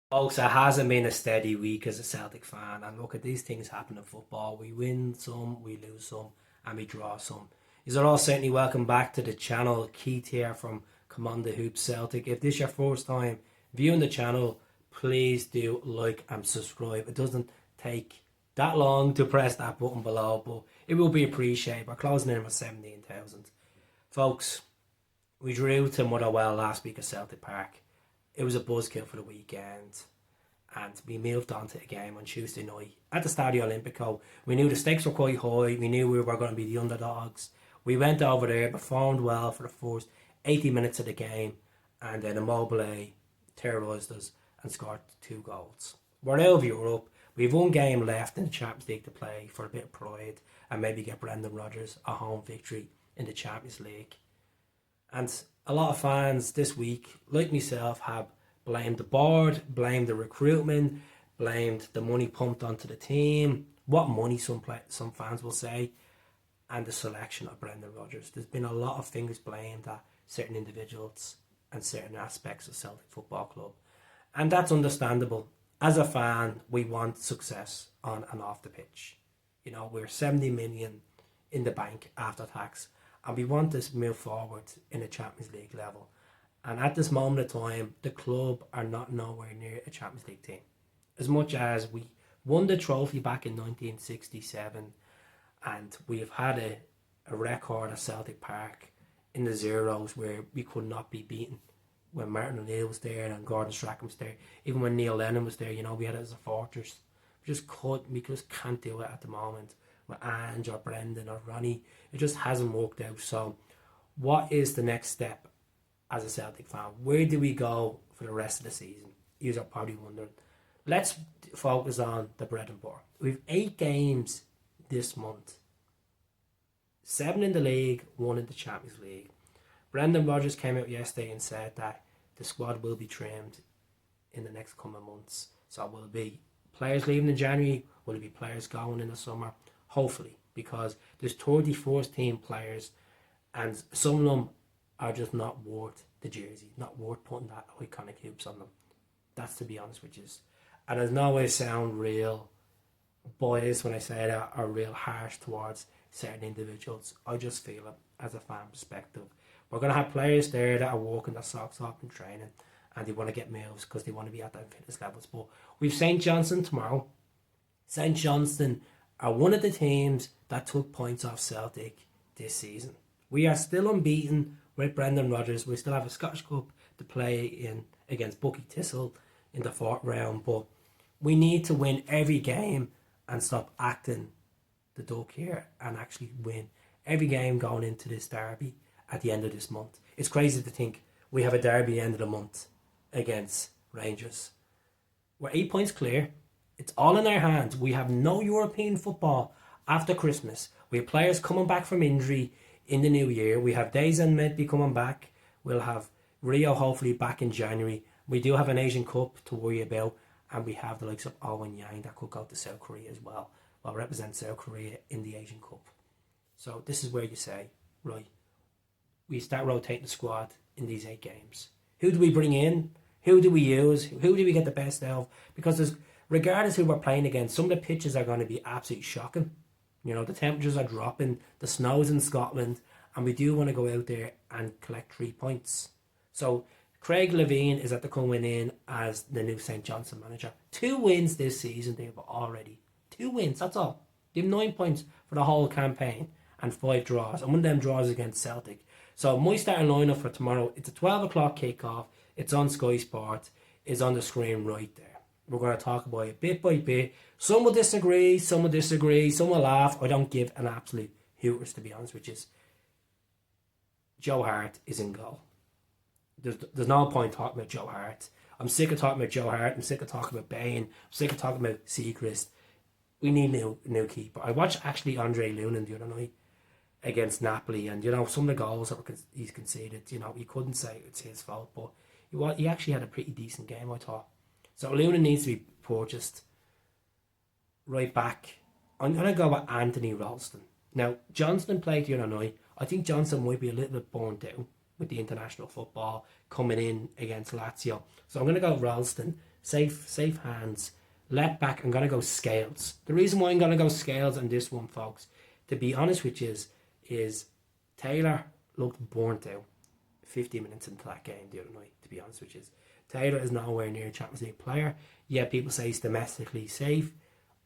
Folks, it hasn't been a steady week as a Celtic fan, and look at these things happen in football. We win some, we lose some, and we draw some. You're all certainly welcome back to the channel. Keith here from Command the Hoop Celtic. If this is your first time viewing the channel, please do like and subscribe. It doesn't take that long to press that button below, but it will be appreciated. We're closing in with 17,000. Folks, we drew to Motherwell last week at Celtic Park. It was a buzzkill for the weekend, and we moved on to the game on Tuesday night at the Stadio Olimpico. We knew the stakes were quite high. We knew we were going to be the underdogs. We went over there, performed well for the first 80 minutes of the game, and then Immobile terrorised us and scored 2 goals. We're out of Europe. We have one game left in the Champions League to play for a bit of pride and maybe get Brendan Rodgers a home victory in the Champions League. And a lot of fans this week, like myself, have blamed the board, blamed the recruitment, blamed the money pumped onto the team. What money, some fans will say, and the selection of Brendan Rodgers. There's been a lot of things blamed at certain individuals and certain aspects of Celtic Football Club. And that's understandable. As a fan, we want success on and off the pitch. You know, we're 70 million in the bank after tax, and we want to move forward in a Champions League level. And at this moment of time, the club are not nowhere near a Champions League team. As much as we won the trophy back in 1967, and we've had a record at Celtic Park in the zeros where we could not be beaten. When Martin O'Neill was there and Gordon Strachan was there, even when Neil Lennon was there, you know, we had it as a fortress. We just can't do it at the moment with Ange or Brendan or Ronnie. It just hasn't worked out. So what is the next step as a Celtic fan? Where do we go for the rest of the season? You are probably wondering. Let's focus on the bread and butter. We've 8 games this month. 7 in the league, 1 in the Champions League. Brendan Rodgers came out yesterday and said that the squad will be trimmed in the next coming months. So will it be players leaving in January? Will it be players going in the summer? Hopefully, because there's 30 first team players and some of them are just not worth the jersey, not worth putting that iconic hoops on them. That's to be honest with you. And there's no way to sound real boys when I say that, are real harsh towards certain individuals. I just feel it as a fan perspective. We're going to have players there that are walking their socks off in training and they want to get moves because they want to be at that fitness levels. But we've St. Johnstone tomorrow. St. Johnstone are one of the teams that took points off Celtic this season. We are still unbeaten with Brendan Rodgers. We still have a Scottish Cup to play in against Bucky Thistle in the 4th round, but we need to win every game and stop acting the duck here and actually win every game going into this derby at the end of this month. It's crazy to think we have a derby at the end of the month against Rangers. We're 8 points clear. It's all in our hands. We have no European football after Christmas. We have players coming back from injury in the new year. We have Days and Medley coming back. We'll have Rio hopefully back in January. We do have an Asian Cup to worry about, and we have the likes of Owen Yang that could go to South Korea as well. Well, represent South Korea in the Asian Cup. So this is where you say, right, we start rotating the squad in these 8 games. Who do we bring in? Who do we use? Who do we get the best out of? Because regardless who we're playing against, some of the pitches are going to be absolutely shocking. You know, the temperatures are dropping, the snow's in Scotland, and we do want to go out there and collect 3 points. So Craig Levein is at the coming in as the new St. Johnstone manager. 2 wins this season they have already. 2 wins, that's all. They have 9 points for the whole campaign and 5 draws. And one of them draws against Celtic. So my starting lineup for tomorrow, it's a 12 o'clock kickoff. It's on Sky Sports. It's on the screen right there. We're going to talk about it bit by bit. Some will disagree, some will laugh. I don't give an absolute hooters, to be honest with you. Joe Hart is in goal. There's no point talking about Joe Hart. I'm sick of talking about Joe Hart. I'm sick of talking about Bain. I'm sick of talking about Seacrest. We need new keeper. I watched actually Andre Lunin the other night against Napoli, and you know, some of the goals that he's conceded, you know, you couldn't say it's his fault, but he actually had a pretty decent game, I thought. So Lunin needs to be purchased. Right back, I'm going to go with Anthony Ralston. Now, Johnstone played the other night. I think Johnstone might be a little bit burnt out with the international football coming in against Lazio. So I'm going to go Ralston safe hands. Left back, I'm going to go Scales. The reason why I'm going to go Scales on this one, folks, to be honest with you, is Taylor looked burnt out 50 minutes into that game the other night, to be honest with you. Taylor is nowhere near a Champions League player. Yeah, people say he's domestically safe.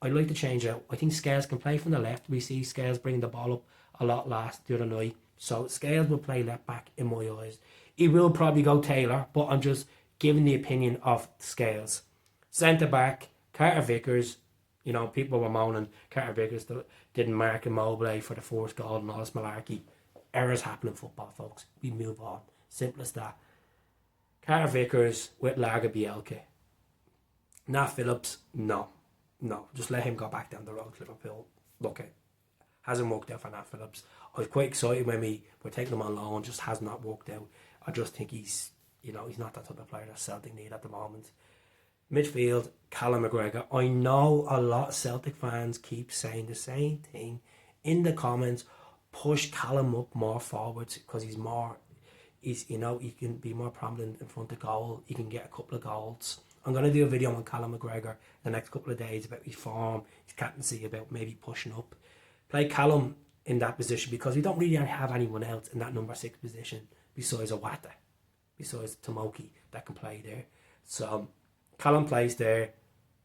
I'd like to change it out. I think Scales can play from the left. We see Scales bring the ball up a lot last the other night. So Scales will play left back in my eyes. He will probably go Taylor, but I'm just giving the opinion of Scales. Centre back, Carter Vickers. You know, people were moaning Carter Vickers didn't mark Immobile for the fourth goal and all this malarkey. Errors happen in football, folks. We move on. Simple as that. Carter Vickers with Larga Bielka. Nat Phillips, no. Just let him go back down the road to Liverpool. Look, it hasn't worked out for Nat Phillips. I was quite excited when we were taking him on loan. Just has not worked out. I just think he's not that type of player that Celtic need at the moment. Midfield, Callum McGregor. I know a lot of Celtic fans keep saying the same thing in the comments. Push Callum up more forwards because he can be more prominent in front of goal. He can get a couple of goals. I'm going to do a video on Callum McGregor the next couple of days about his form, his captaincy, about maybe pushing up. Play Callum in that position because we don't really have anyone else in that number 6 position besides Awata, besides Tomoki that can play there. So Callum plays there.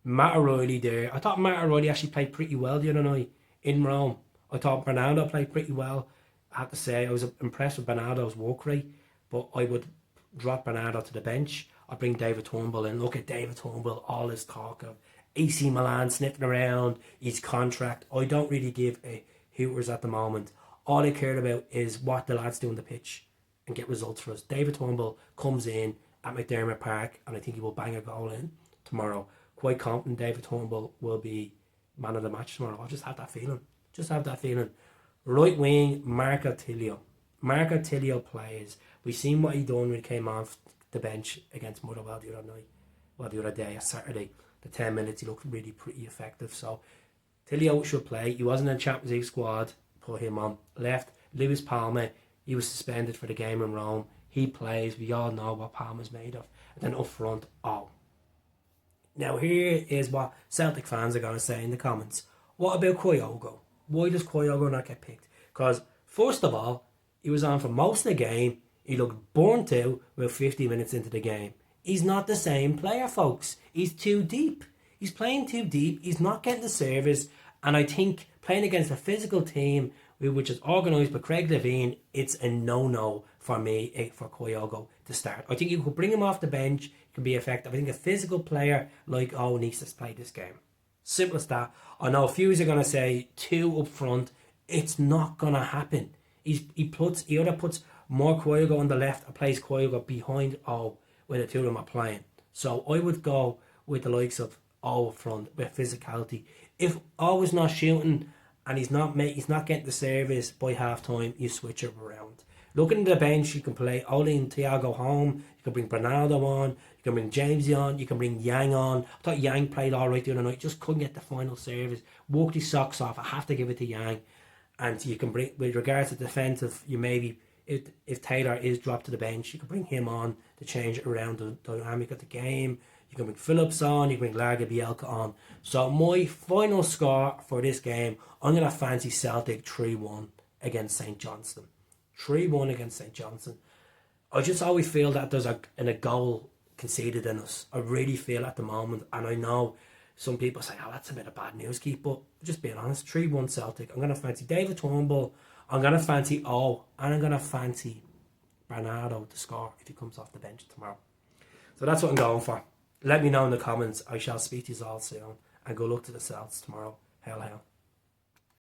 Matt O'Reilly there. I thought Matt O'Reilly actually played pretty well the other night in Rome. I thought Bernardo played pretty well. I have to say I was impressed with Bernardo's work rate, but I would drop Bernardo to the bench. I'd bring David Turnbull in. Look at David Turnbull, all his talk of AC Milan sniffing around, his contract. I don't really give a hooters at the moment. All I cared about is what the lads do on the pitch and get results for us. David Turnbull comes in at McDermott Park and I think he will bang a goal in tomorrow. Quite confident David Turnbull will be man of the match tomorrow. I just have that feeling. Right wing, Marco Tilio. Marco Tilio plays. We've seen what he done when he came off the bench against Motherwell the other day, Saturday. The 10 minutes, he looked really pretty effective. So Tilio should play. He wasn't in the Champions League squad. Put him on. Left, Lewis Palmer. He was suspended for the game in Rome. He plays. We all know what Palmer's made of. And then up front, Now here is what Celtic fans are going to say in the comments. What about Kyogo? Why does Kyogo not get picked? Because, first of all, he was on for most of the game. He looked burnt out about 50 minutes into the game. He's not the same player, folks. He's too deep. He's playing too deep. He's not getting the service. And I think playing against a physical team, which is organised by Craig Levein, it's a no-no for me, for Kyogo to start. I think you could bring him off the bench. He can be effective. I think a physical player like needs to play this game. Simple as that. I know a few are going to say 2 up front. It's not going to happen. He either puts more Kyogo on the left or plays Kyogo behind when the two of them are playing. So I would go with the likes of up front with physicality. If is not shooting and he's not getting the service by half time, you switch it around. Looking at the bench, you can play Ole and Thiago home. You can bring Bernardo on. You can bring Jamesy on. You can bring Yang on. I thought Yang played all right the other night. Just couldn't get the final service. Worked his socks off. I have to give it to Yang. And you can bring, with regards to defensive, you maybe, if Taylor is dropped to the bench, you can bring him on to change it around the dynamic of the game. You can bring Phillips on. You can bring Larga Bielka on. So my final score for this game, I'm going to fancy Celtic 3-1 against St Johnstone. 3-1 against St Johnstone. I just always feel that there's a goal conceded in us. I really feel at the moment, and I know some people say, that's a bit of bad news, Keith, but just being honest, 3-1 Celtic. I'm going to fancy David Turnbull, I'm going to fancy and I'm going to fancy Bernardo to score if he comes off the bench tomorrow. So that's what I'm going for. Let me know in the comments. I shall speak to you all soon, and good luck to the Celts tomorrow. Hell.